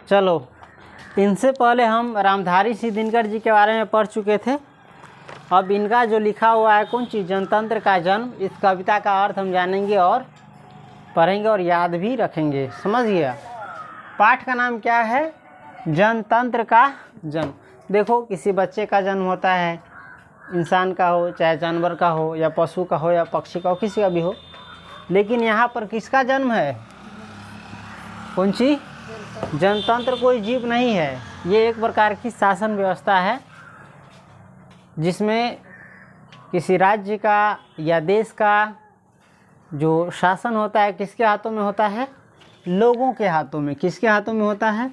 चलो, इनसे पहले हम रामधारी सिंह दिनकर जी के बारे में पढ़ चुके थे। अब इनका जो लिखा हुआ है कौन चीज़, जनतंत्र का जन्म, इस कविता का अर्थ हम जानेंगे और पढ़ेंगे और याद भी रखेंगे। समझ गया। पाठ का नाम क्या है, जनतंत्र का जन्म। देखो, किसी बच्चे का जन्म होता है, इंसान का हो चाहे जानवर का हो या पशु का हो या पक्षी का हो, किसी का भी हो, लेकिन यहाँ पर किसका जन्म है, कौन सी, जनतंत्र। कोई जीव नहीं है, ये एक प्रकार की शासन व्यवस्था है जिसमें किसी राज्य का या देश का जो शासन होता है किसके हाथों में होता है, लोगों के हाथों में। किसके हाथों में होता है,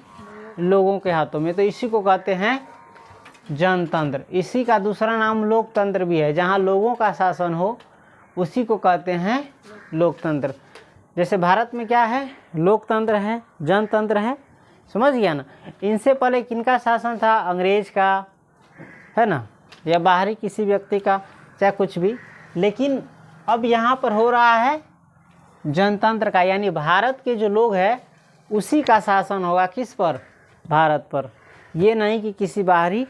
लोगों के हाथों में। तो इसी को कहते हैं जनतंत्र। इसी का दूसरा नाम लोकतंत्र भी है, जहाँ लोगों का शासन हो उसी को कहते हैं लोकतंत्र। जैसे भारत में क्या है, लोकतंत्र है, जनतंत्र है। समझ गया ना। इनसे पहले किनका शासन था, अंग्रेज का, है ना, या बाहरी किसी व्यक्ति का, चाहे कुछ भी। लेकिन अब यहाँ पर हो रहा है जनतंत्र का, यानी भारत के जो लोग हैं उसी का शासन होगा। किस पर, भारत पर, ये नहीं कि किसी बाहरी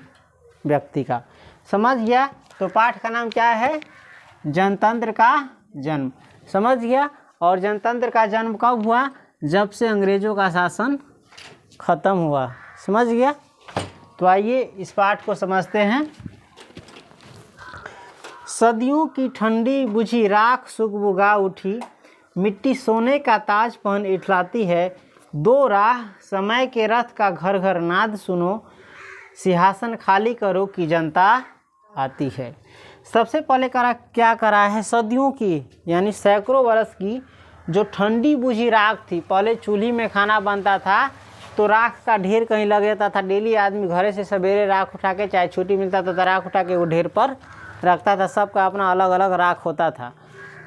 व्यक्ति का। समझ गया। तो पाठ का नाम क्या है, जनतंत्र का जन्म। समझ गया। और जनतंत्र का जन्म कब हुआ, जब से अंग्रेजों का शासन खत्म हुआ। समझ गया। तो आइए इस पाठ को समझते हैं। सदियों की ठंडी बुझी राख सुगबुगा उठी, मिट्टी सोने का ताज पहन इठलाती है। दो राह समय के रथ का घर घर नाद सुनो, सिंहासन खाली करो कि जनता आती है। सबसे पहले क्या करा है, सदियों की यानी सैकड़ों वर्ष की जो ठंडी बुझी राख थी। पहले चूल्ही में खाना बनता था तो राख का ढेर कहीं लग जाता था। डेली आदमी घरे से सवेरे राख उठा के, चाहे छुट्टी मिलता था तो राख उठा के वो ढेर पर रखता था। सबका अपना अलग अलग राख होता था।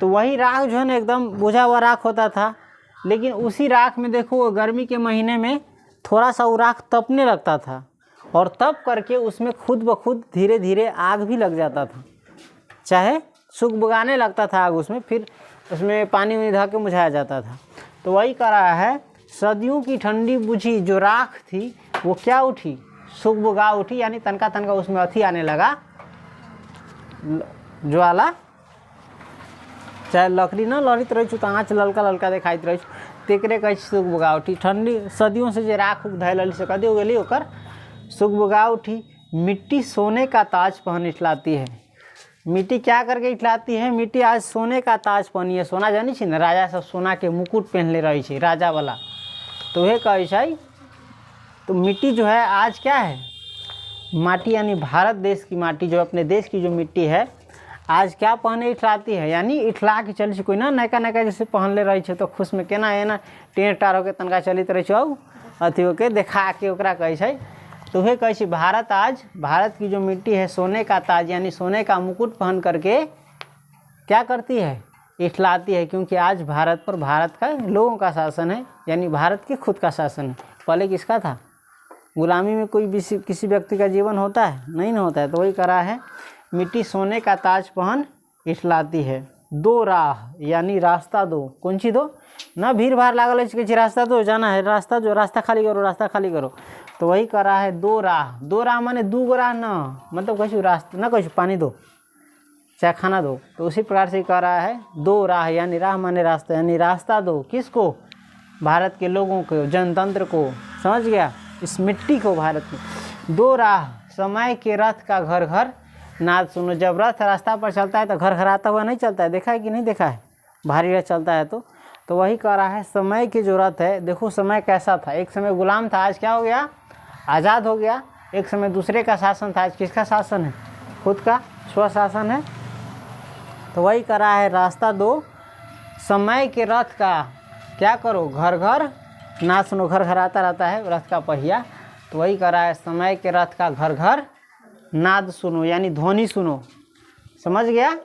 तो वही राख जो है ना एकदम बुझा हुआ राख होता था। लेकिन उसी राख में देखो गर्मी के महीने में थोड़ा सा वो राख तपने लगता था, और तप करके उसमें खुद ब खुद धीरे धीरे आग भी लग जाता था, चाहे सुगबुगाने लगता था आग उसमें, फिर उसमें पानी उनी ढक के मुझाया जाता था। तो वही कर रहा है, सदियों की ठंडी बुझी जो राख थी वो क्या उठी, सुगबुगा उठी, यानी तनका तनका उसमें अथी आने लगा, ज्वाला। चाहे लकड़ी ना लड़ित रही तो आँच ललका ललका दिखाइत रही, तेकरे कह सुगबुगा उठी। ठंडी सदियों से जो राख धैल से कदी हो गई ओकर सुगबुगा उठी। मिट्टी सोने का ताज पहन इठलाती है। मिट्टी क्या करके इठलाती है, मिट्टी आज सोने का ताज पहनी है। सोना जानी छी ना, राजा सब सोना के मुकुट पहनले रही छे, राजा वाला। तो वह कहे छै। तो मिट्टी जो है आज क्या है, माटी यानी भारत देश की माटी, जो अपने देश की जो मिट्टी है आज क्या पहने इठलाती है, यानी इठला के चली। कोई ना नयका नयका जैसे पहनले रही है तो खुश में केना है ना टेढ़ टाढ़ होकर तनका चलित रही है, अथी होके देखा के ओकरा कहे छै। तो वह कहे भारत आज, भारत की जो मिट्टी है सोने का ताज यानी सोने का मुकुट पहन करके क्या करती है, इठलाती है। क्योंकि आज भारत पर भारत का लोगों का शासन है, यानी भारत के खुद का शासन है। पहले किसका था, गुलामी में कोई भी किसी व्यक्ति का जीवन होता है, नहीं ना होता है। तो वही करा है, मिट्टी सोने का ताज पहन इठलाती है। दो राह यानी रास्ता दो, कौन सी दो ना, भीड़ भाड़ लागल है कि रास्ता दो, जाना है रास्ता जो, रास्ता खाली करो, रास्ता खाली करो। तो वही करा है, दो राह। दो राह माने दो गो राह ना, मतलब कैसे रास्ता ना, कैसे पानी दो चाहे खाना दो। तो उसी प्रकार से कह रहा है, दो राह यानी राह माने रास्ता, यानी रास्ता दो किसको, भारत के लोगों को, जनतंत्र को। समझ गया, इस मिट्टी को, भारत में। दो राह समय के रथ का घर घर नाद सुनो। जब रथ रास्ता पर चलता है तो घर घर आता हुआ नहीं चलता है, देखा है कि नहीं देखा है, भारी रथ चलता है तो वही कह रहा है, समय के जो रथ है। देखो समय कैसा था, एक समय गुलाम था, आज क्या हो गया, आज़ाद हो गया। एक समय दूसरे का शासन था, आज किसका शासन है, खुद का स्वशासन है। तो वही कह रहा है, रास्ता दो समय के रथ का क्या करो, घर घर ना सुनो। घर घर आता रहता है रथ का पहिया। तो वही कह रहा है, समय के रथ का घर घर नाद सुनो, यानी ध्वनि सुनो। समझ गया।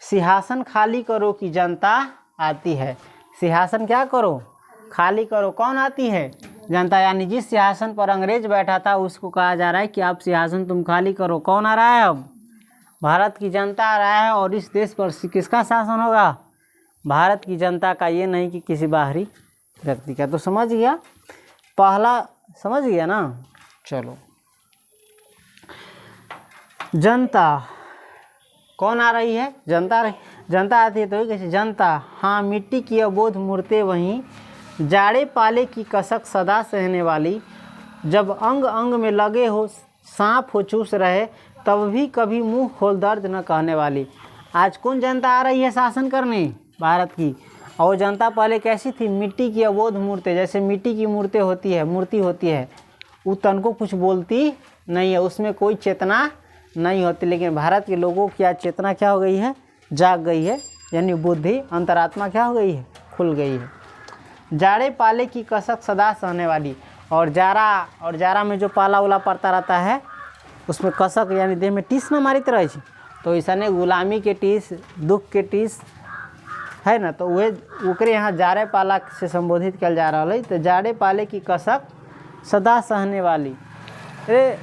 सिंहासन खाली करो कि जनता आती है। सिंहासन क्या करो, खाली करो। कौन आती है, जनता। यानी जिस सिंहासन पर अंग्रेज बैठा था उसको कहा जा रहा है कि आप सिंहासन तुम खाली करो। कौन आ रहा है अब, भारत की जनता आ रहा है। और इस देश पर किसका शासन होगा, भारत की जनता का, ये नहीं कि किसी बाहरी व्यक्ति का। तो समझ गया। पहला समझ गया ना। चलो, जनता कौन आ रही है? जनता रही, जनता आती है तो कैसे? जनता हाँ मिट्टी की अबोध मूर्तें वहीं, जाड़े पाले की कसक सदा सहने वाली, जब अंग अंग में लगे हो सांप हो चूस रहे, तब भी कभी मुंह खोल दर्द न कहने वाली। आज कौन जनता आ रही है शासन करने भारत की? और जनता पहले कैसी थी? मिट्टी की अबोध मूर्तें, जैसे मिट्टी की मूर्ति होती है, वो तन को कुछ बोलती नहीं है, उसमें कोई चेतना नहीं होती। लेकिन भारत के लोगों की आज चेतना क्या हो गई है? जाग गई है, यानी बुद्धि अंतरात्मा क्या हो गई है? खुल गई है। जाड़े पाले की कसक सदा सहने वाली, और जाड़ा में जो पाला उला पड़ता रहता है उसमें कसक यानी देह में टीस न मारित रहे, तो ऐसा ने गुलामी के टीस, दुख के टीस है ना, तो वे ओकरे यहाँ जाड़े पाला से संबोधित कल जा रहा है। तो जाड़े पाले की कसक सदा सहने वाली। अरे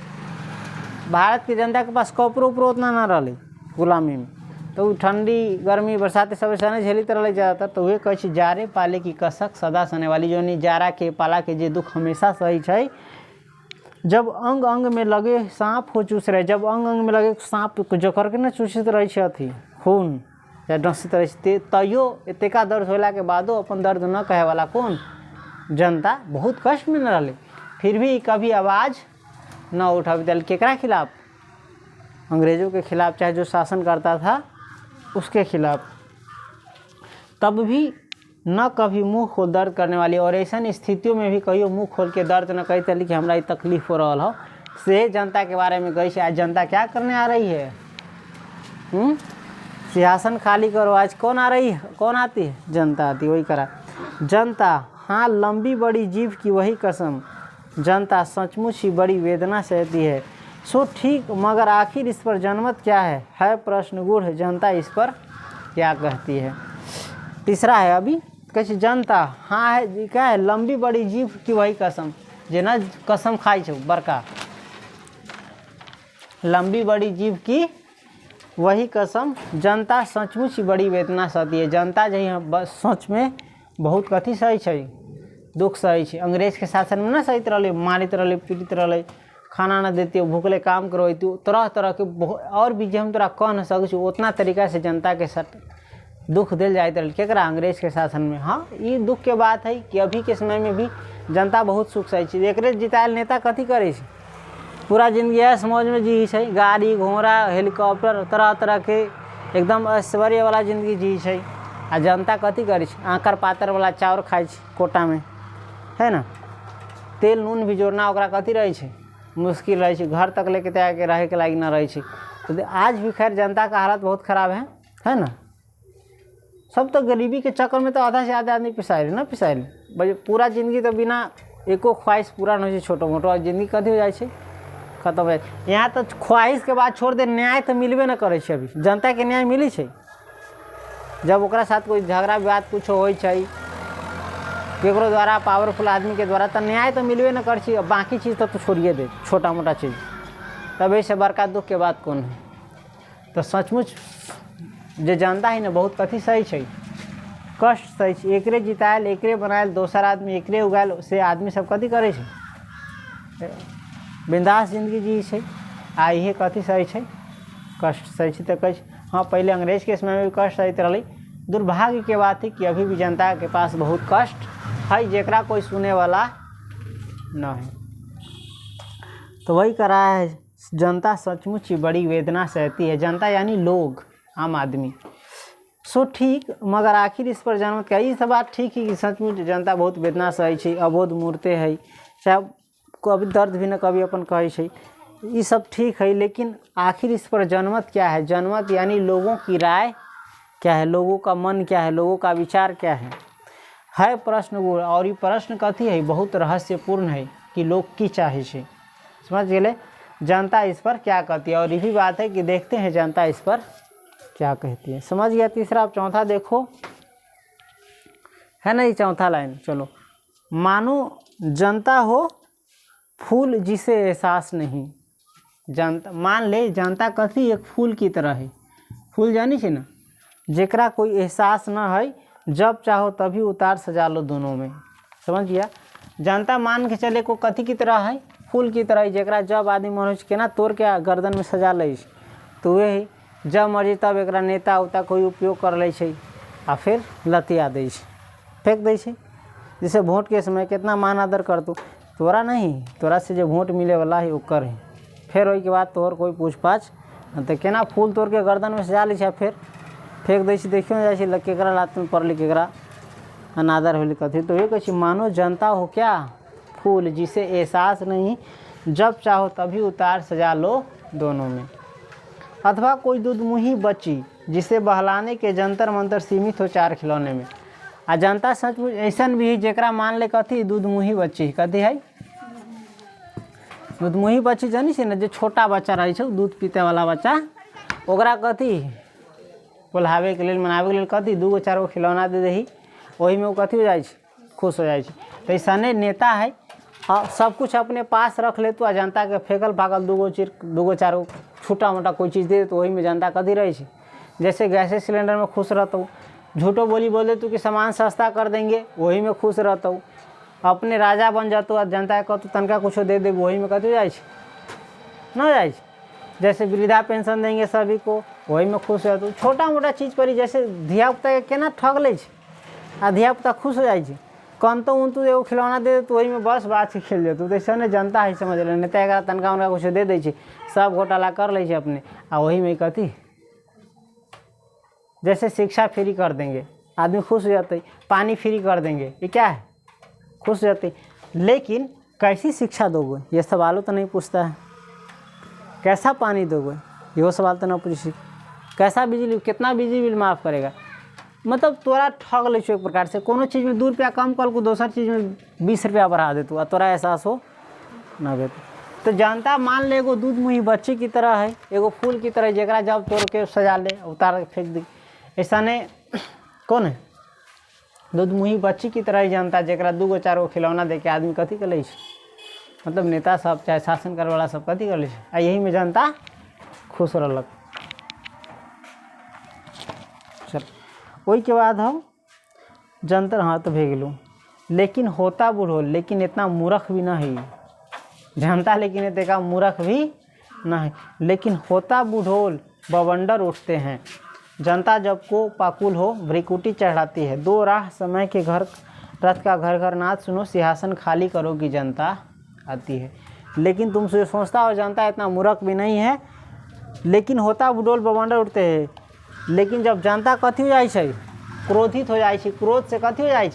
भारत की जनता के पास कपड़ो उपरो उतना ना रही गुलामी में, तो ठंडी गर्मी बरसात सब सहने झेलित रहे ज़्यादातर। तो वे कहे जाड़े पाले की कसक सदा सहने वाली, जो नहीं जाड़ा के पाला के जे दुख हमेशा सही है। जब अंग अंग में लगे सांप हो चूस रहे, जब अंग अंग में लगे सांप जो करके ना चूसित रहे अथी खून या डसित रहे, तैयो एतेका दर्द होला के बादो अपन दर्द न कहे वाला कौन? जनता। बहुत कष्ट में न रहे, फिर भी कभी आवाज़ न उठा दिल। केकरा खिलाफ? अंग्रेज़ों के खिलाफ, चाहे जो शासन करता था उसके खिलाफ। तब भी न कभी मुंह खोल दर्द करने वाली, और ऐसा स्थितियों में भी कहियो मुंह खोल के दर्द न कही तली कि हमरा ये तकलीफ हो रहा हो से जनता के बारे में गई। आज जनता क्या करने आ रही है? सिंहासन खाली करो। आज कौन आ रही है? कौन आती है? जनता आती, वही करा। जनता हाँ लंबी बड़ी जीभ की वही कसम, जनता सचमुच ही बड़ी वेदना सहती है। सो ठीक, मगर आखिर इस पर जनमत क्या है प्रश्न गूढ़, जनता इस पर क्या कहती है? तीसरा है अभी कैसे? जनता हाँ है क्या है? लंबी बड़ी जीभ की वही कसम, जे ना कसम खाई छो बड़का, लंबी बड़ी जीभ की वही कसम, जनता सचमुच ही बड़ी वेदना सहती है। जनता जो बस सच में बहुत कथी सही है? दुख सही है। अंग्रेज के शासन में ना सहित रहे, मारित रहे, पीड़ित रहे, खाना न देती हो, भूखले काम करवाती हो, तरह तरह के और भी जो हम तोरा कह न सकूँ उतना तरीका से जनता के साथ दुख दिल जाते रहे। केकरा? अंग्रेज के शासन में। हाँ, ये दुख के बात है कि अभी के समय में भी जनता बहुत सुख सही है। एकरे जितायल नेता कथी करे? पूरा जिंदगी ऐश मौज में जी है, गाड़ी घोड़ा हेलीकॉप्टर तरह तरह के एकदम ऐश्वर्य वाला जिंदगी जी है। आ जनता कथी करे? आकर पातर वाला चाउर खाए कोटा में, है ना। तेल नून भी जोड़ना ओकरा कथी रहे, मुश्किल रहे, घर तक लेके तय के रहे के लायक न रहे। तो आज भी खैर जनता का हालत बहुत खराब है ना। सब तो गरीबी के चक्कर में तो आधा से ज़्यादा आदमी पिसाइल ना पिसाइल। भाई पूरा जिंदगी तो बिना एको ख्वाहिश पूरा नहीं, छोटो मोटो जिंदगी कथी हो जाए खत्म है। यहाँ तो ख्वाहिश के बाद छोड़ दे, न्याय तो मिलबे न करे। अभी जनता के न्याय मिली है जब ओकरा साथ कोई झगड़ा विवाद कुछ हो केकरो द्वारा, पावरफुल आदमी के द्वारा, तो न्याय तो मिलबे न कर। बाकी चीज़ तो छोड़िए दे, छोटा मोटा चीज़, तब ऐसे बड़का दुख के बात कौन है? तो सचमुच जो जनता है ना बहुत कथी सही है, कष्ट सही है। एकरे जितायल, एकरे बनायल, दोसर आदमी एकरे उगायल, से आदमी सब कथी करे? बिंदास जिंदगी जी है। आ ये कथी सही है? कष्ट सही है। तो कह हाँ, पहले अंग्रेज के समय में भी कष्ट सही रही। दुर्भाग्य के बात है कि अभी भी जनता के पास बहुत कष्ट है, जेकरा कोई सुने वाला न है। तो वही करा है, जनता सचमुच ही बड़ी वेदना सहती है। जनता यानी लोग, आम आदमी। सो ठीक, मगर आखिर इस पर जनमत क्या? ये सब बात ठीक है कि सचमुच जनता बहुत वेदना सही है, अबोध मूर्तें है, चाहे कभी दर्द भी न कभी अपन कहे, ये सब ठीक है। लेकिन आखिर इस पर जनमत क्या है? जनमत यानी लोगों की राय क्या है, लोगों का मन क्या है, लोगों का विचार क्या है प्रश्न। और ये प्रश्न कथी है? बहुत रहस्यपूर्ण है कि लोग की चाहे से। समझ गए? जनता इस पर क्या कहती है, और ये भी बात है कि देखते हैं जनता इस पर क्या कहती है। समझ गया? तीसरा। अब चौथा देखो, है ना ये चौथा लाइन। चलो, मानो जनता हो फूल जिसे एहसास नहीं। जनता मान ले, जनता कथी एक फूल की तरह है। फूल जानी छे ना, जेकरा कोई एहसास न है, जब चाहो तभी उतार सजा लो दोनों में। समझ गया? जनता मान के चले को कथी की तरह है, फूल की तरह है, जरा जब आदमी मनोज के ना तोड़ के गर्दन में सजा ले, तो वही जब मर्जी तब एक नेता उता कोई उपयोग कर ले आ फिर लतिया दे, फेंक दे। जैसे वोट के समय कितना मान आदर कर तू, तोरा नहीं, तोरा से जो वोट मिले वाला है ओकर है, फिर वही के बाद तोहर कोई पूछ पाछ तो केना फूल तोड़ के गर्दन में सजा ली, फिर फेंक दै, देखियो ना जाए केकरा लात में पड़ली, केकरा अनादर होली कथी। तो ये कही मानो जनता हो क्या फूल, जिसे एहसास नहीं, जब चाहो तभी उतार सजा लो दोनों में। अथवा कोई दूधमुही बच्ची, जिसे बहलाने के जंतर मंतर सीमित हो चार खिलौने में। आ जनता सचमुच ऐसन भी है जेकरा मान ले कथी दूधमुही बच्ची, कथी है दूधमुही बच्ची, जानी से ना जो छोटा बच्चा रही है दूध पीते वाला बच्चा, ओकरा कथी बोलावे के लिए मनावे के लिए कथी 2 गो 4 गो खिलौना दे दही, वही में वो कथी हो जाए खुश हो जाए। तो ऐसा नेता है, हाँ सब कुछ अपने पास रख ले तो जनता के फेंकल फाकल 2 गो 4 गो छोटा मोटा कोई चीज़ दे तो वही में जनता कथी रही है। जैसे गैस सिलेंडर में खुश रहता हूँ, झूठो बोली बोल दे तू कि सामान सस्ता कर देंगे, वही में खुश रहता हूँ। अपने राजा बन जाता हूँ, जनता को तो तनका कुछ दे दे, वही में कथी जाए न जाए। जैसे वृद्धा पेंशन देंगे सभी को, वही में खुश रहता हूँ। छोटा मोटा चीज़ पर जैसे धियापुता के केना ठग ले आ धियापुता खुश हो जाए, कौन तो तू एगो खिलौना दे दे तो वही में बस बात से खेल जाते। तो ऐसा जनता है समझ ले, नेता एक तनका उनका कुछ दे दे, सब घोटाला कर ले अपने, आ वही में कथी जैसे शिक्षा फ्री कर देंगे आदमी खुश हो जाते, पानी फ्री कर देंगे, ये क्या है खुश हो जाते। लेकिन कैसी शिक्षा दोगे ये सवालों तो नहीं पूछता है, कैसा पानी दोगे ये सवाल तो ना पूछी, कैसा बिजली, कितना बिजली बिल माफ़ करेगा। मतलब तोरा ठग ले एक प्रकार से, कोनो चीज़ में 2 रुपया कम कल को दूसर चीज़ में 20 रुपया बढ़ा दे तू, तोरा एहसास हो ना बे। तो जनता मान ले एगो दूधमुही बच्चे की तरह है, एगो फूल की तरह, जरा जब तोड़ के सजा ले उतार के फेंक दी। ऐसा ने कौन है दूधमुही बच्ची की तरह ही जनता, जरा 2 गो 4 गो खिलौना दे के आदमी कथी कर ले, मतलब नेता सब चाहे शासन करे वाला सब कथी कर ले, आ यही में जनता खुश रहलक। चल वही के बाद हम जंतर हाँ तो भे गेलूँ, लेकिन होता बूढ़ो, लेकिन इतना मूर्ख भी ना है जनता, लेकिन इतना मूर्ख भी ना है। लेकिन होता बूढ़ोल बवंडर उठते हैं, जनता जब को पाकुल हो भ्रिकुटी चढ़ाती है। 2 राह समय के घर रथ का घर घर नाच सुनो, सिंहासन खाली करोगी जनता आती है। लेकिन तुम सोचता हो जनता इतना मूर्ख भी नहीं है, लेकिन होता बूढ़ोल बवंडर उठते हैं। लेकिन जब जनता कथी हो जाए क्रोधित हो जाए, क्रोध से कथी हो जाए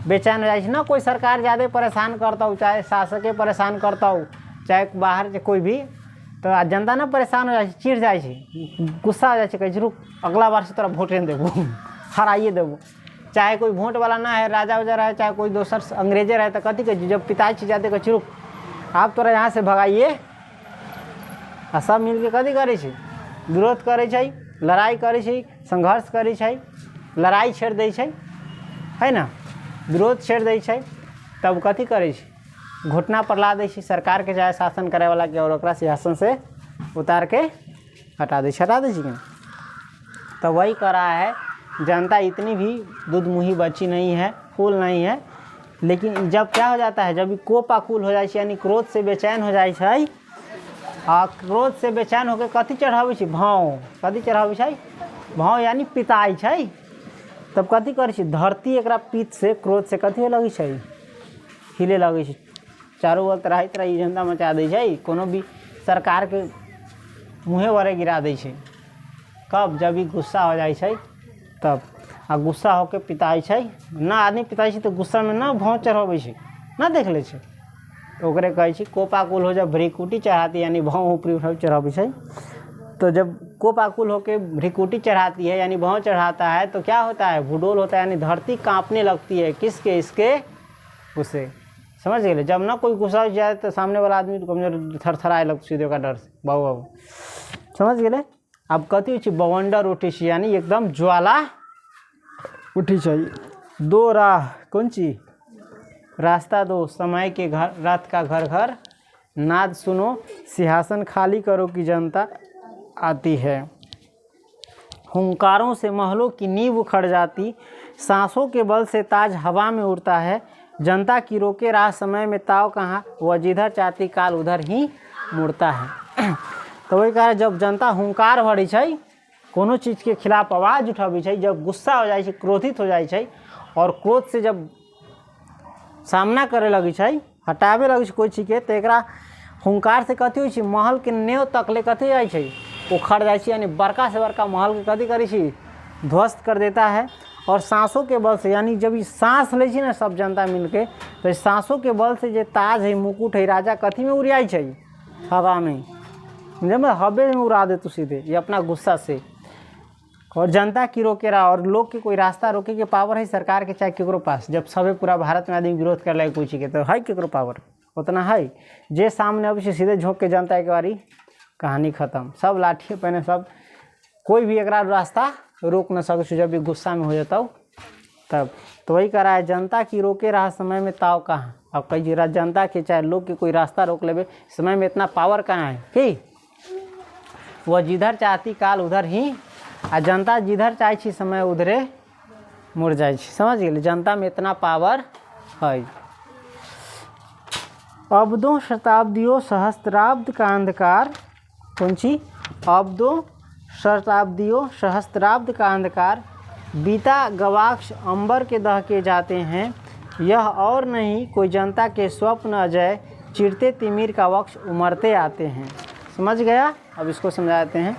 बेचैन हो जाए ना। कोई सरकार ज़्यादा परेशान करता हो, चाहे शासके परेशान करता हो, चाहे बाहर से कोई भी, तो जनता ना परेशान हो जाए, चिढ़ जाए, गुस्सा हो जाए, कहे रुक अगला बार से तोरा वोट नहीं देबो, हराइए देबो। चाहे कोई वोट वाला ना है, राजा उजा रहे, चाहे कोई दोसर अंग्रेजे रहे, तो कथी कहे जब पिताजी जाते कहे रुक आप तोरा यहाँ से भगाइए, आ सब मिलके कथी करे विरोध करे, लड़ाई करे, संघर्ष करे, लड़ाई छेड़ दै है ना, विरोध छेड़ दै, तब कथी करे घुटना पर ला दै सरकार के, चाहे शासन करे वाला के, और ओकरा सिंहासन से उतार के हटा दै कि। तो वही कर रहा है जनता, इतनी भी दूधमुही बच्ची नहीं है, फूल नहीं है। लेकिन जब क्या हो जाता है, जब कोपाकुल हो जाए, यानी क्रोध से बेचैन हो जाए, आ क्रोध से बेचैन होकर कथी चढ़ावे भाव, कथी चढ़ावे भाव यानी पिताई है। तब कथी करे धरती एकरा पीठ से क्रोध से कथी लगे हिले लगे, चारों ओर तरह तरह जनता मचा दे, कोनो भी सरकार के मुँहे वरे गिरा दे। कब जब भी गुस्सा हो जाए तब, आ गुस्सा होके पिताई ना आदमी पिताई तो गुस्सा में ना भाव चढ़ावे ना देख ले, तो ओकरे कहे कोपाकुल हो जब भ्रिकुटी चढ़ाती, यानी भाव ऊपरी उठाव चढ़ावे। तो जब कोपाकुल होकर भ्रिकुटी चढ़ाती है, यानी भाव चढ़ाता है, तो क्या होता है भूडोल होता है, यानी धरती कांपने लगती है। किसके, इसके उसे, समझ गए। जब ना कोई गुस्सा हो जाए तो सामने वाला आदमी तो कमजोर थरथराए लगती सीधे का डर से, बाबू बाबू समझ गए। अब कथी हो बवंडर उठी, यानी एकदम ज्वाला उठी चाहिए। 2 राह कौन ची रास्ता दो, समय के घर रात का घर घर नाद सुनो, सिंहासन खाली करो कि जनता आती है। हुंकारों से महलों की नींव उखड़ जाती, सांसों के बल से ताज हवा में उड़ता है। जनता की रोके राह समय में ताव कहाँ, वह जिधर चाहती काल उधर ही मुड़ता है। तो वही कह जब जनता हुंकार भरै छै, कोनो चीज़ के खिलाफ आवाज़ उठाबै छै, जब गुस्सा हो जाए छै, क्रोधित हो जाए छै, और क्रोध से जब सामना करे लगे छै, हटावे लगे छै कोई चीज के, तो एकरा हुंकार से कथी होइ छै, महल के नेव तक ले कथी जाइ छै, उखड़ जाइ छै, यानी बड़का से बड़का महल के कथी करै छै, ध्वस्त कर देता है। और सांसों के बल से, यानी जब ये सांस ले छी ना सब जनता मिलके, तो सांसों के बल से जे ताज है, मुकुट है, राजा कथी में उड़ियाई छै, हवा में, जब हवे में उड़ा दे तू सीधे, ये अपना गुस्सा से। और जनता की रोके रहा, और लोग के कोई रास्ता रोके के पावर है सरकार के चाहे केकरो पास, जब सबे पूरा भारत में आदमी विरोध कर लगे कोई चीज़ के, तो है केकरो पावर उतना है, जे सामने अब से सीधे झोंक के जनता के बारी कहानी खत्म, सब लाठी पहने, सब कोई भी एक रास्ता रोक न सके, जब भी गुस्सा में हो जाता हो तब। तो वही कह रहा है, जनता की रोके रहा समय में ताव कहाँ। अब कई जगह जनता के चाहे लोग के कोई रास्ता रोक लेवे, समय में इतना पावर कहाँ है कि वह जिधर चाहती काल उधर ही, आ जनता जिधर चाहे छी समय उधरे मुड़ जाए छी। समझ गए, जनता में इतना पावर है। अब्दों शताब्दियों सहस्त्राब्द का अंधकार, कौन सी, अब्दों शताब्दियों सहस्त्राब्द का अंधकार, बीता गवाक्ष अंबर के दहके जाते हैं, यह और नहीं कोई जनता के स्वप्न अजय, चिरते तिमिर का वक्ष उमरते आते हैं। समझ गया, अब इसको समझाते हैं।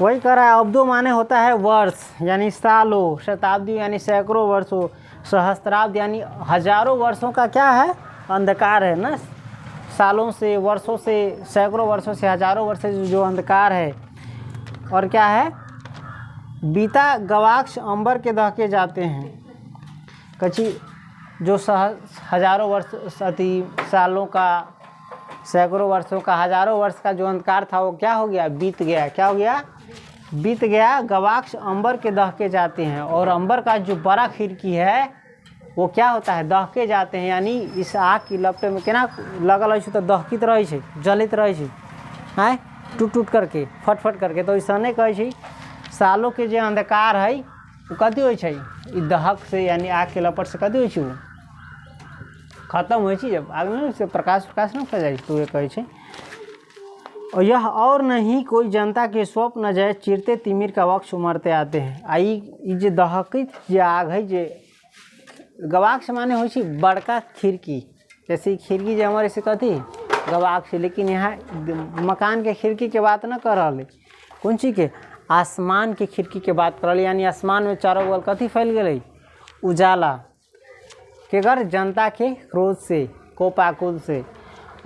वही कह रहा है, अब्दो माने होता है वर्ष यानी सालों, शताब्दी यानी सैकड़ों वर्षों, सहस्त्राब्द यानी हजारों वर्षों का क्या है, अंधकार है ना, सालों से, वर्षों से, सैकड़ों वर्षों से, हजारों वर्ष से जो अंधकार है। और क्या है, बीता गवाक्ष अंबर के दहके जाते हैं, कच्ची जो हजारों वर्ष अति सालों का, सैकड़ों वर्षों का, हजारों वर्ष का जो अंधकार था वो क्या हो गया, बीत गया। क्या हो गया, बीत गया। गवाक्ष अंबर के दहके जाते हैं, और अंबर का जो बड़ा खिड़की है वो क्या होता है, दहके जाते हैं, यानी इस आग की लपटे में केना लगल है तो दहकित रहे छै, जलित रहे छै, हैं टूट टूट करके, फट फट करके। तो ऐसा नहीं कहे छै, सालों के जो अंधकार है वो कथी होइ छै, दहक से यानी आग के लपट से कथी होइ छै, वो खत्म हो, जब आग नहीं से प्रकाश नहीं फैल जाए, तो ये कहे छै। और यह और नहीं कोई जनता के स्वप्न जाए, चिरते तिमिर का वक्ष उमरते आते हैं। आई जे दहकित जे आग है, जे गवाक्ष माने हो बड़का खिड़की, जैसे खिड़की जो हमारे से कथी गवाक्ष, लेकिन यहाँ मकान के खिड़की के बात न कर रहा, कौन चीज़ के, आसमान के खिड़की के बात कर रहा, यानी आसमान में चारों बगल कथी फैल गई, उजाला के घर जनता के क्रोध से, कोपाकुल से।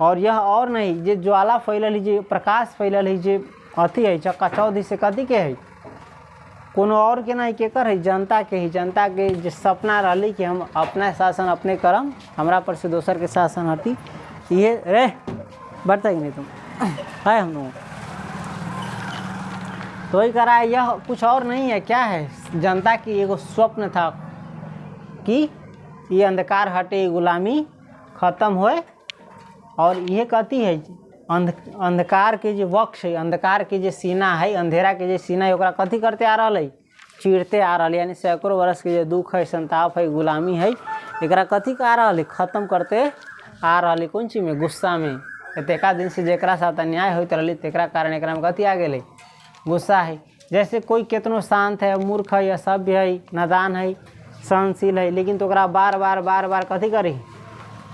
और यह और नहीं जे ज्वाला फैलल है, जे प्रकाश फैलल है, जे अथी है चकाचौंध से कथी के है, कोनो और के नहीं, केकर है, जनता के ही। जनता के जो सपना रही कि हम अपना शासन अपने करम, हमरा पर से दोसर के शासन हटी, ये रे बढ़ता ही नहीं तुम है हम लोग। तो वही कह रहा है, यह कुछ और नहीं है, क्या है, जनता की एगो स्वप्न था कि ये अंधकार हटे, गुलामी खत्म होए। और यह कहती है अंधकार के जो वक्ष है, अंधकार के जो सीना है, अंधेरा के जो सीना है, ओकरा कथी करते आ रहा है, चिरते आ रहा है, यानी सैकड़ों वर्ष के जो दुख है, संताप है, गुलामी है, एकरा कथी का आ रहा है, खत्म करते आ रहा है। कौन चीज में, गुस्सा में। एतेका दिन से जेकरा साथ अन्याय होते रही, तेकरा कारण एकरा में कथी आ गए, गुस्सा है। जैसे कोई कितनो शांत है, मूर्ख है, असभ्य है, नादान है, सहनशील है, लेकिन तो ओकरा बार बार कथी करी,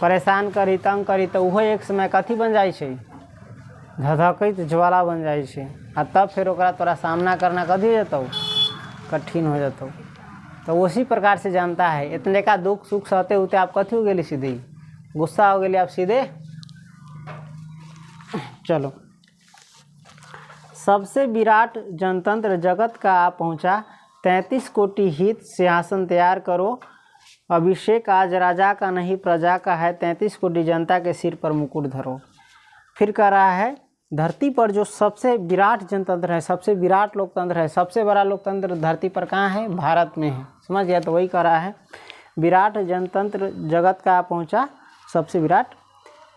परेशान करी, तंग करी, तो वह एक समय कथी बन जाए छै, धधकैत ज्वाला बन जाए छै। आ तब फिर ओकरा तोरा सामना करना कथी हो जाता, कठिन हो जाता। तो उसी प्रकार से जानता है, इतने का दुख सुख सहते होते आप कथी हो गए, सीधे गुस्सा हो गए आप सीधे। चलो, सबसे विराट जनतंत्र जगत का आ पहुँचा, 33 कोटि हित सिंहासन तैयार करो, अभिषेक आज राजा का नहीं प्रजा का है, 33 कोटि जनता के सिर पर मुकुट धरो। फिर कह रहा है, धरती पर जो सबसे विराट जनतंत्र है, सबसे विराट लोकतंत्र है, सबसे बड़ा लोकतंत्र धरती पर कहाँ है, भारत में है। समझ गया, तो वही कह रहा है, विराट जनतंत्र जगत का पहुँचा, सबसे विराट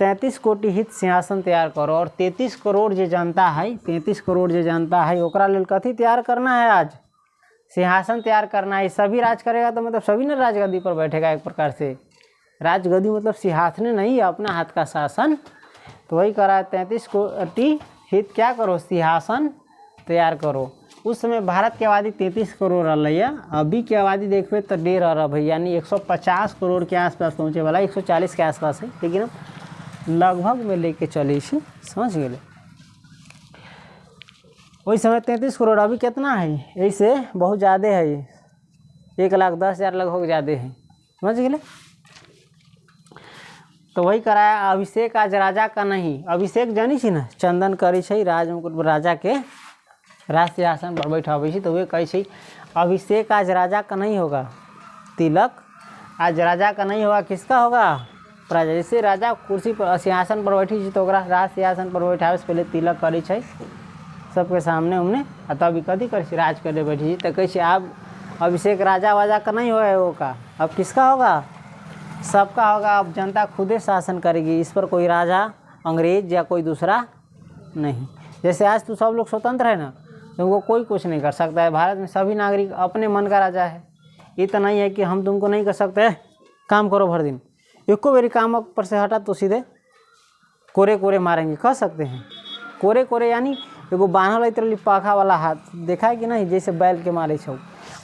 33 कोटि हित सिंहासन तैयार करो। और 33 करोड़ जो जनता है, 33 करोड़ जो जनता है ओकरा लेल कथी तैयार करना है? आज सिंहासन तैयार करना है। सभी राज करेगा तो मतलब सभी ने राजगद्दी पर बैठेगा। एक प्रकार से राजगद्दी मतलब सिंहासन नहीं, अपना हाथ का शासन। तो वही करा है, 33 कोटि हित क्या करो? सिंहासन तैयार करो। उस समय भारत की आबादी 33 करोड़ रही। अभी की आबादी देखबे तो 1.5 अरब है, यानी 150 करोड़ के आसपास पहुँचे वाला, 140 के आसपास है, लेकिन अब लगभग में लेके चले इसे, समझ गए। वही समय 33 करोड़, अभी कितना है? ऐसे बहुत ज़्यादा है, 1,10,000 लगभग ज़्यादा है, समझ गए। तो वही कराया। अभिषेक आज राजा का नहीं। अभिषेक जानी छी ना, चंदन करी छै राज मुकुट राजा के राज सिंहासन पर बैठाबै छी। तो वे कहे छी अभिषेक आज राजा का नहीं होगा, तिलक आज राजा का नहीं होगा, किसका होगा? प्रजा। जैसे राजा कुर्सी पर सिंहासन पर बैठी छी तो ओकरा राज सिंहासन पर बैठावे से पहले तिलक करी छै सबके सामने उमने, तभी कथी करे छी? राज करे बैठी छी। तो कहे छी अब अभिषेक राजा वाजा का नहीं होगा वो का, अब किसका होगा? सबका होगा। अब जनता खुदे शासन करेगी, इस पर कोई राजा, अंग्रेज या कोई दूसरा नहीं। जैसे आज तो सब लोग स्वतंत्र है ना, तो वो कोई कुछ नहीं कर सकता है। भारत में सभी नागरिक अपने मन का राजा है। ये तो नहीं है कि हम तुमको नहीं कर सकते, काम करो भर दिन, एको मेरी काम पर से हटा तो सीधे कोरे कोरे मारेंगे, कह सकते हैं। कोरे कोरे यानी एगो बांधल है तरह पाखा वाला हाथ, देखा है कि नहीं? जैसे बैल के मारे छो,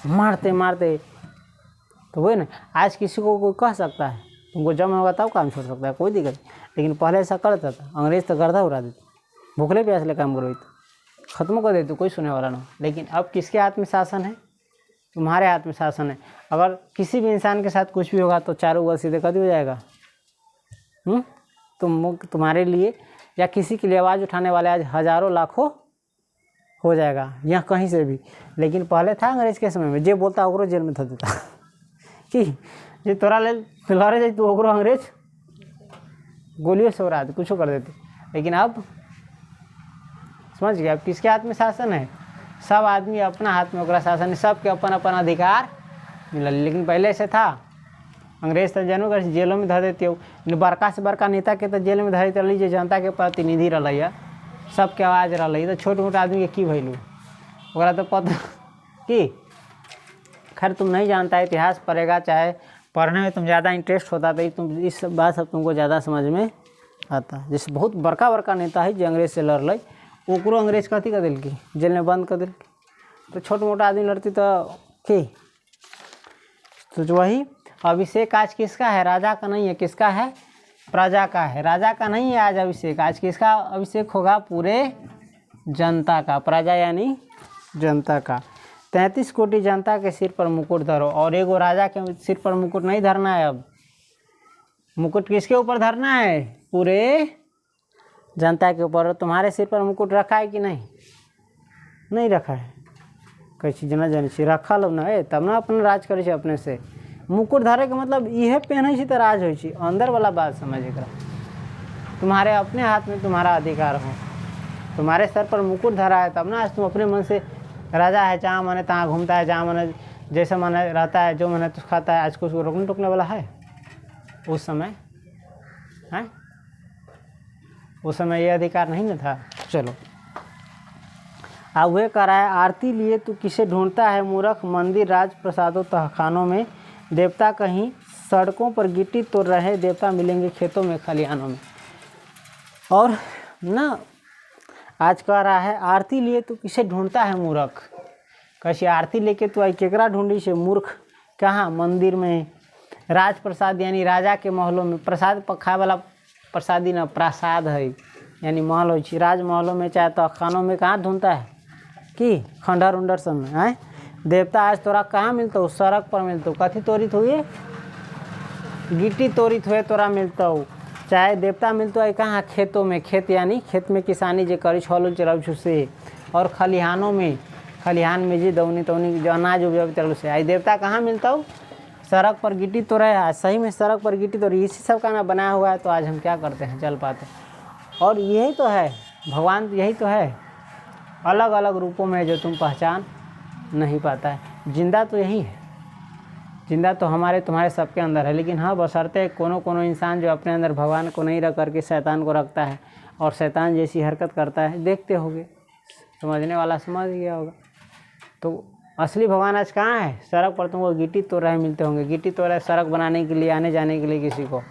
मारते मारते। तो वही ना, आज किसी को कोई कह सकता है तुमको जम होगा तब काम छोड़ सकता है, कोई दिक्कत नहीं। लेकिन पहले ऐसा करता था, अंग्रेज तो गर्दा उड़ा देते, भूखले प्यासले काम करो तो ख़त्म कर देते, कोई सुने वाला ना। लेकिन अब किसके हाथ में शासन है? तुम्हारे हाथ में शासन है। अगर किसी भी इंसान के साथ कुछ भी होगा तो चारों ओर सीधे कभी हो जाएगा। तुम्हारे लिए या किसी के लिए आवाज़ उठाने वाले आज हज़ारों लाखों हो जाएगा, यहाँ कहीं से भी। लेकिन पहले था अंग्रेज के समय में, जे बोलता ओकरो जेल में धर देता कि जे तोरा ले लड़े जाए तो ओकरो अंग्रेज गोलियों से उड़ा दे, कुछ कर देते। लेकिन अब समझ गया, अब किसके हाथ में शासन है? सब आदमी अपना हाथ में ओकरा शासन है, सबके अपन अपन अधिकार मिलल। लेकिन पहले से था, अंग्रेज तो जानू कर जेलों में धर देते हो। बड़का से बड़का नेता के तो जेल में धर देते रही, जो जनता के प्रतिनिधि रही, सबके आवाज़ रही। तो छोट मोट आदमी के की वैल्यू ओकरा तो पता कि खैर तुम नहीं जानता, इतिहास पढ़ेगा, चाहे पढ़ने में तुम ज़्यादा इंटरेस्ट होता तो तुम इस बात सब तुमको ज़्यादा समझ में आता। जैसे बहुत बड़का बड़का नेता है जो अंग्रेज से लड़ लै, ओकरो अंग्रेज कथी कर दिल की जेल में बंद कर दिल। तो छोट मोटा आदमी लड़ती तो की। तो जो वही अभिषेक आज किसका है? राजा का नहीं है, किसका है? प्रजा का है, राजा का नहीं है आज अभिषेक। आज किसका अभिषेक होगा? पूरे जनता का। प्रजा यानी जनता का। 33 कोटि जनता के सिर पर मुकुट धरो। और एगो राजा के सिर पर मुकुट नहीं धरना है। अब मुकुट किसके ऊपर धरना है? पूरे जनता के ऊपर। तुम्हारे सिर पर मुकुट रखा है कि नहीं? नहीं रखा है। कैसी जना जानी चाहिए रखा लो ना है, तब ना अपन राज करे अपने से। मुकुट धरे के मतलब यह पहने तो राज हो, अंदर वाला बात समझ कर। तुम्हारे अपने हाथ में तुम्हारा अधिकार हो, तुम्हारे सर पर मुकुट धरा है, तब ना आज तुम अपने मन से राजा है, जहाँ मने तहाँ घूमता है, जहाँ मने जैसे मने रहता है, जो मने तो खाता है। आज कुछ रोकने टोकने वाला है? उस समय है, उस समय ये अधिकार नहीं न था। चलो अब वे करा है, आरती लिए तू किसे ढूंढता है मूर्ख, मंदिर राज प्रसादों तहखानों में, देवता कहीं सड़कों पर गिट्टी तोड़ रहे, देवता मिलेंगे खेतों में खलिहानों में। और ना आज कह रहा है, आरती लिए तू किसे ढूंढता है मूर्ख। कैसी आरती लेके तू आई केकरा ढूंढी से मूर्ख? कहाँ? मंदिर में। राज प्रसाद यानी राजा के महलों में। प्रसाद खाए वाला प्रसादी ना, प्रसाद है यानी महल हो। राजमहलों में चाहे तो खानों में कहाँ ढूंढता है कि खंडर उंडर सब में है। देवता आज तोरा कहाँ मिलता हो? सड़क पर मिलता हो। कथी तोड़ित हुई? गिट्टी तोड़ित हुए तोरा मिलता हो। चाहे देवता मिलता है कहाँ? खेतों में। खेत यानी खेत में किसानी जे करी छल चरब से। और खलिहानों में, खलिहान में जी दौनी तौनी जो अनाज उपजाऊ चलो से। आई देवता कहाँ मिलता हो? सड़क पर गिट्टी तोड़ा है। आज सही में सड़क पर गिट्टी तोड़ी, इसी सब का ना बनाया हुआ है। तो आज हम क्या करते हैं? चल पाते। और यही तो है भगवान, यही तो है अलग अलग रूपों में जो तुम पहचान नहीं पाता है। जिंदा तो यही है, जिंदा तो हमारे तुम्हारे सबके अंदर है, लेकिन हाँ बशर्ते कोनो इंसान जो अपने अंदर भगवान को नहीं रख करके शैतान को रखता है और शैतान जैसी हरकत करता है, देखते होगे, समझने वाला समझ गया होगा। तो असली भगवान आज कहाँ है? सड़क पर तुमको गिट्टी तोड़ रहे मिलते होंगे, गिट्टी तोड़ रहे सड़क बनाने के लिए, आने जाने के लिए, किसी को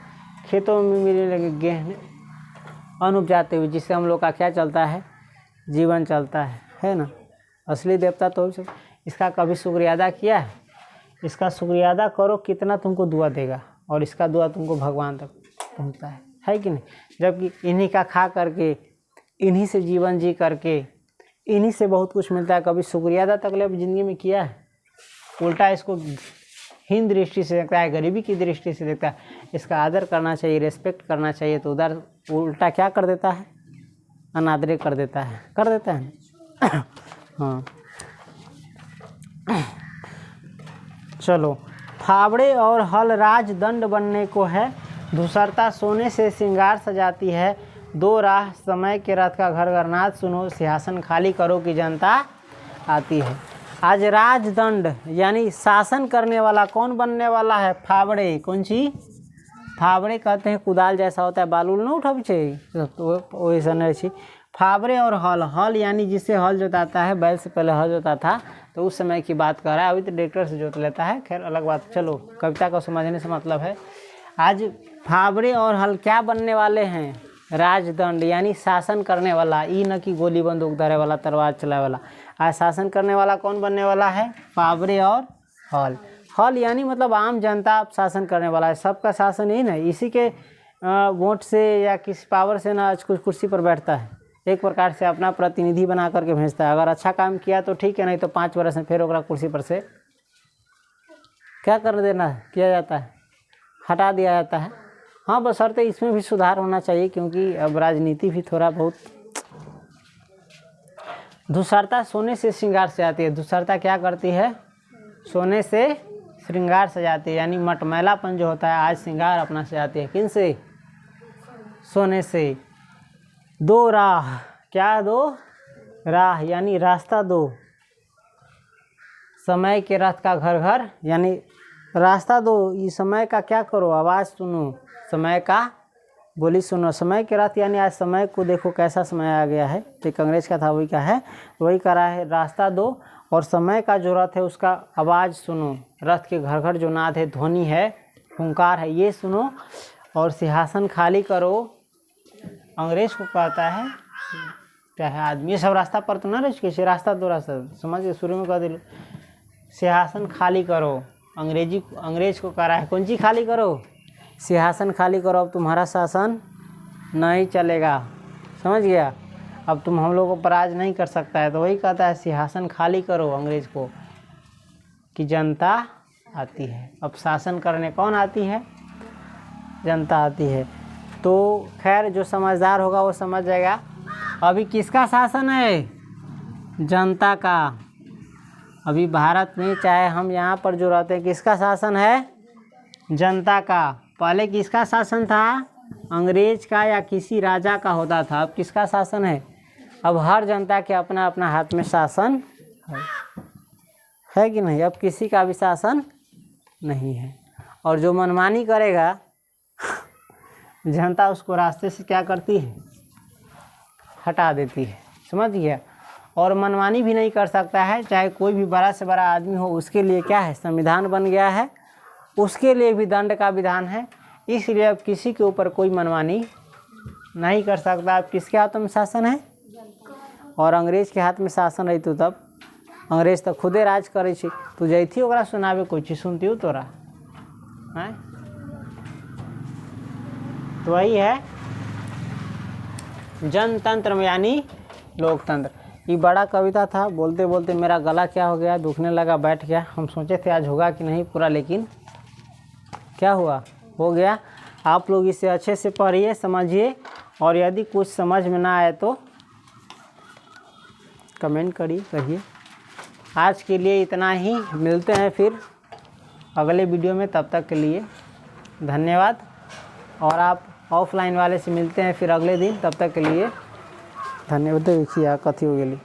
खेतों में मिलने लगे गेहूं अन्न उपजाते हुए, जिससे हम लोग का क्या चलता है, जीवन चलता है ना। असली देवता तो इसका कभी शुक्रिया अदा किया है? इसका शुक्रिया अदा करो, कितना तुमको दुआ देगा, और इसका दुआ तुमको भगवान तक पहुंचता है कि नहीं? जबकि इन्हीं का खा करके, इन्हीं से जीवन जी करके, इन्हीं से बहुत कुछ मिलता है। कभी शुक्रिया अदा तक ले ज़िंदगी में किया है? उल्टा इसको हीन दृष्टि से देखता है, गरीबी की दृष्टि से देखता है। इसका आदर करना चाहिए, रेस्पेक्ट करना चाहिए, तो उधर उल्टा क्या कर देता है? अनादर कर देता है हाँ चलो, फावड़े और हल राज दंड बनने को है, धूसरता सोने से श्रृंगार सजाती है, दो राह समय के रथ का घर घर नाथ सुनो, सिंहासन खाली करो कि जनता आती है। आज राजदंड यानी शासन करने वाला कौन बनने वाला है? फावड़े। कौन सी? फावड़े कहते हैं कुदाल जैसा होता है, बालू न उठा पीछे, तो वैसा नहीं। फावड़े और हल यानी जिससे हल जोताता है, बैल से पहले हल जोता था, तो उस समय की बात कर रहा है। अभी तो ट्रैक्टर से जोत लेता है, खैर अलग बात। चलो, कविता को समझने से मतलब है। आज फावड़े और हल क्या बनने वाले हैं? राजदंड यानी शासन करने वाला, ई न कि गोली बंदूक धरे वाला, तलवार चलाए वाला। आज शासन करने वाला कौन बनने वाला है? फावड़े और हल। हल यानी मतलब आम जनता शासन करने वाला है, सबका शासन ही नहीं, इसी के वोट से या किसी पावर से ना कुछ कुर्सी पर बैठता है, एक प्रकार से अपना प्रतिनिधि बना करके भेजता है। अगर अच्छा काम किया तो ठीक है, नहीं तो 5 वर्ष में फिर ओकरा कुर्सी पर से क्या कर देना किया जाता है, हटा दिया जाता है। हाँ, बशर्ते इसमें भी सुधार होना चाहिए, क्योंकि अब राजनीति भी थोड़ा बहुत। धूसरता सोने से श्रृंगार सजाती है। धूसरता क्या करती है? सोने से श्रृंगार सजाती है, यानी मटमैलापन जो होता है आज श्रृंगार अपना सजाती है। किन से? सोने से। दो राह, क्या दो? राह यानी रास्ता दो, समय के रथ का घर घर यानी रास्ता दो, इस समय का क्या करो? आवाज़ सुनो, समय का बोली सुनो। समय के रथ यानी आज समय को देखो कैसा समय आ गया है, एक अंग्रेज का था, वही का है, वही करा है। रास्ता दो और समय का जो रथ है उसका आवाज़ सुनो, रथ के घर घर जो नाद है, ध्वनि है, हुंकार है, ये सुनो। और सिंहासन खाली करो, अंग्रेज को कहता है क्या है आदमी, ये सब रास्ता पर तो ना रह कैसे, रास्ता दो, रास्ता समझ के शुरू में कह दिलो। सिंहासन खाली करो, अंग्रेज को कह रहा है कौन चीज़ खाली करो? सिंहासन खाली करो, अब तुम्हारा शासन नहीं चलेगा, समझ गया? अब तुम हम लोगों पर राज नहीं कर सकता है। तो वही कहता है सिंहासन खाली करो अंग्रेज को, कि जनता आती है। अब शासन करने कौन आती है? जनता आती है। तो खैर जो समझदार होगा वो समझ जाएगा। अभी किसका शासन है? जनता का। अभी भारत में चाहे हम यहाँ पर जो रहते हैं, किसका शासन है? जनता का। पहले किसका शासन था? अंग्रेज का या किसी राजा का होता था। अब किसका शासन है? अब हर जनता के अपना अपना हाथ में शासन है कि नहीं? अब किसी का भी शासन नहीं है। और जो मनमानी करेगा जनता उसको रास्ते से क्या करती है? हटा देती है, समझ गया? और मनमानी भी नहीं कर सकता है, चाहे कोई भी बड़ा से बड़ा आदमी हो, उसके लिए क्या है? संविधान बन गया है, उसके लिए भी दंड का विधान है। इसलिए अब किसी के ऊपर कोई मनमानी नहीं कर सकता। अब किसके हाथ में शासन है? और अंग्रेज के हाथ में शासन रही, तो तब अंग्रेज तो खुदे राज करे छे, तू जैथी ओकरा सुनावे कोई चीज सुनती हो तोरा हैं? तो वही है जनतंत्र में यानी लोकतंत्र। ये बड़ा कविता था, बोलते बोलते मेरा गला क्या हो गया, दुखने लगा, बैठ गया। हम सोचे थे आज होगा कि नहीं पूरा, लेकिन क्या हुआ, हो गया। आप लोग इसे अच्छे से पढ़िए, समझिए, और यदि कुछ समझ में ना आए तो कमेंट करिए। आज के लिए इतना ही, मिलते हैं फिर अगले वीडियो में, तब तक के लिए धन्यवाद। और आप ऑफलाइन वाले से मिलते हैं फिर अगले दिन, तब तक के लिए धन्यवाद। देखिए कथी हो गई।